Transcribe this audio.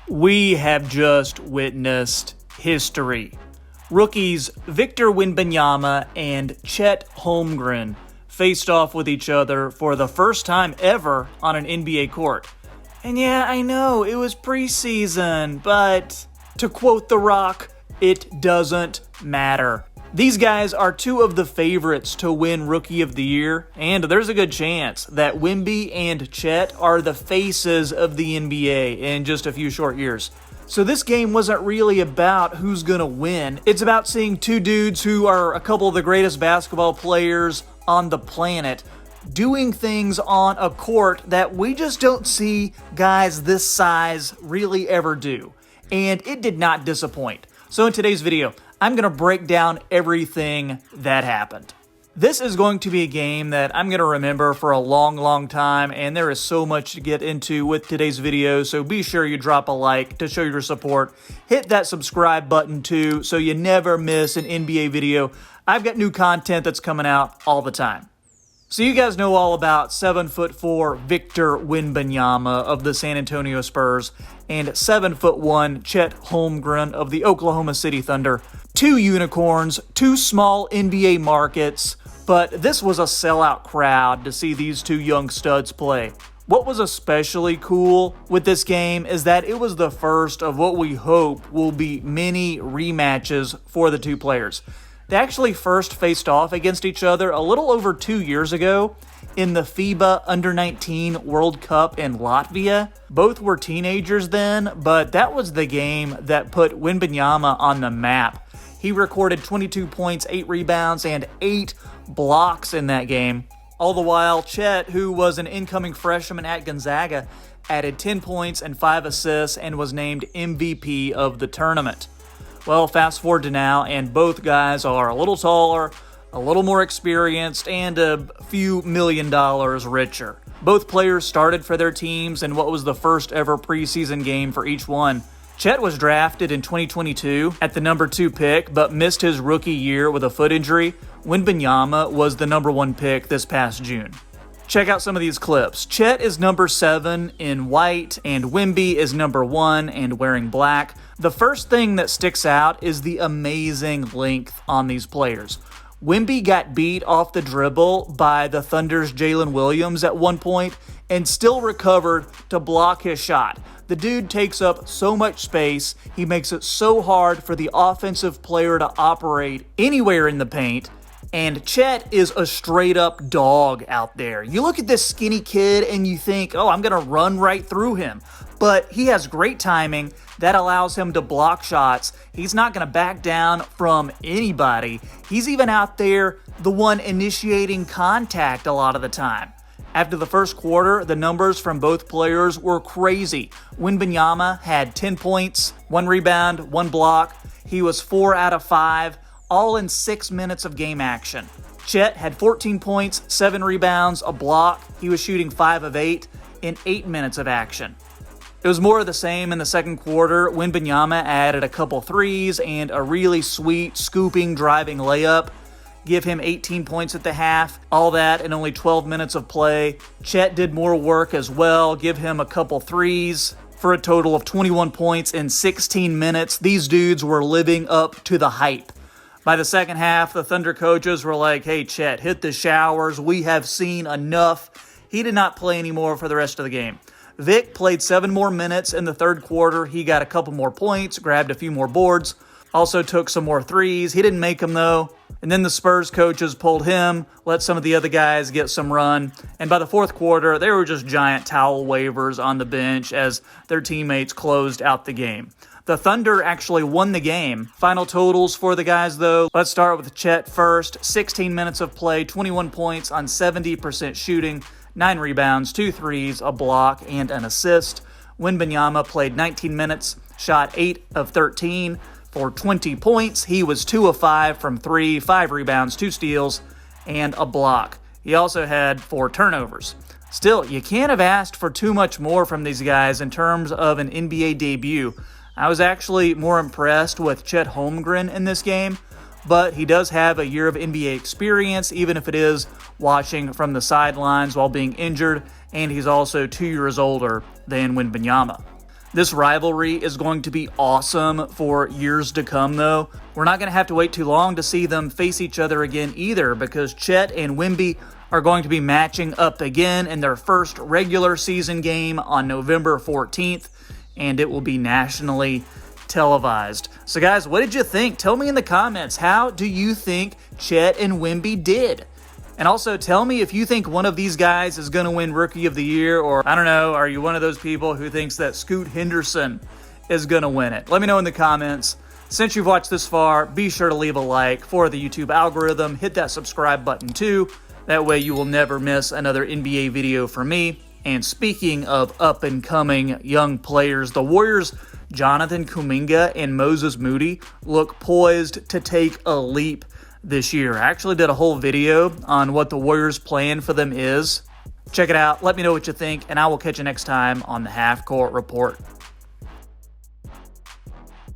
We have just witnessed history. Rookies Victor Wembanyama and Chet Holmgren faced off with each other for the first time ever on an NBA court. And yeah, I know, it was preseason, but to quote The Rock, it doesn't matter. These guys are two of the favorites to win Rookie of the Year, and there's a good chance that Wemby and Chet are the faces of the NBA in just a few short years. So this game wasn't really about who's gonna win. It's about seeing two dudes who are a couple of the greatest basketball players on the planet doing things on a court that we just don't see guys this size really ever do. And it did not disappoint. So in today's video, I'm going to break down everything that happened. This is going to be a game that I'm going to remember for a long time, and there is so much to get into with today's video, so be sure you drop a like to show your support. Hit that subscribe button too, so you never miss an NBA video. I've got new content that's coming out all the time. So you guys know all about 7'4" Victor Wembanyama of the San Antonio Spurs and 7'1" Chet Holmgren of the Oklahoma City Thunder. Two unicorns, two small NBA markets, but this was a sellout crowd to see these two young studs play. What was especially cool with this game is that it was the first of what we hope will be many rematches for the two players. They actually first faced off against each other a little over 2 years ago in the FIBA Under-19 World Cup in Latvia. Both were teenagers then, but that was the game that put Wembanyama on the map. He recorded 22 points, 8 rebounds, and 8 blocks in that game. All the while, Chet, who was an incoming freshman at Gonzaga, added 10 points and 5 assists and was named MVP of the tournament. Well, fast forward to now, and both guys are a little taller, a little more experienced, and a few $1 million richer. Both players started for their teams in what was the first ever preseason game for each one. Chet was drafted in 2022 at the number 2 pick, but missed his rookie year with a foot injury. Wembanyama was the number 1 pick this past June. Check out some of these clips. Chet is number 7 in white, and Wemby is number 1 and wearing black. The first thing that sticks out is the amazing length on these players. Wemby got beat off the dribble by the Thunder's Jalen Williams at one point and still recovered to block his shot. The dude takes up so much space, he makes it so hard for the offensive player to operate anywhere in the paint. And Chet is a straight-up dog out there. You look at this skinny kid and you think, oh, I'm going to run right through him. But he has great timing that allows him to block shots. He's not going to back down from anybody. He's even out there the one initiating contact a lot of the time. After the first quarter, the numbers from both players were crazy. Wembanyama had 10 points, 1 rebound, 1 block. He was 4 out of 5. All in 6 minutes of game action. Chet had 14 points, 7 rebounds, a block. He was shooting 5 of 8 in 8 minutes of action. It was more of the same in the second quarter. Wembanyama added a couple threes and a really sweet scooping driving layup. Give him 18 points at the half. All that in only 12 minutes of play. Chet did more work as well. Give him a couple threes for a total of 21 points in 16 minutes. These dudes were living up to the hype. By the second half, the Thunder coaches were like, hey, Chet, hit the showers. We have seen enough. He did not play anymore for the rest of the game. Vic played 7 more minutes in the third quarter. He got a couple more points, grabbed a few more boards, also took some more threes. He didn't make them, though. And then the Spurs coaches pulled him, let some of the other guys get some run. And by the fourth quarter, they were just giant towel wavers on the bench as their teammates closed out the game. The Thunder actually won the game. Final totals for the guys, though. Let's start with Chet first. 16 minutes of play, 21 points on 70% shooting, 9 rebounds, 2 threes, a block, and an assist. Wembanyama played 19 minutes, shot 8 of 13 for 20 points. He was 2 of 5 from 3, 5 rebounds, 2 steals, and a block. He also had 4 turnovers. Still, you can't have asked for too much more from these guys in terms of an NBA debut. I was actually more impressed with Chet Holmgren in this game, but he does have a year of NBA experience, even if it is watching from the sidelines while being injured, and he's also 2 years older than Wembanyama. This rivalry is going to be awesome for years to come, though. We're not going to have to wait too long to see them face each other again either, because Chet and Wemby are going to be matching up again in their first regular season game on November 14th, and it will be nationally televised. So guys, what did you think? Tell me in the comments, how do you think Chet and Wemby did? And also tell me if you think one of these guys is going to win Rookie of the Year, or I don't know, are you one of those people who thinks that Scoot Henderson is going to win it? Let me know in the comments. Since you've watched this far, be sure to leave a like for the YouTube algorithm. Hit that subscribe button too. That way you will never miss another NBA video from me. And speaking of up-and-coming young players, the Warriors' Jonathan Kuminga and Moses Moody look poised to take a leap this year. I actually did a whole video on what the Warriors' plan for them is. Check it out. Let me know what you think, and I will catch you next time on the Half Court Report.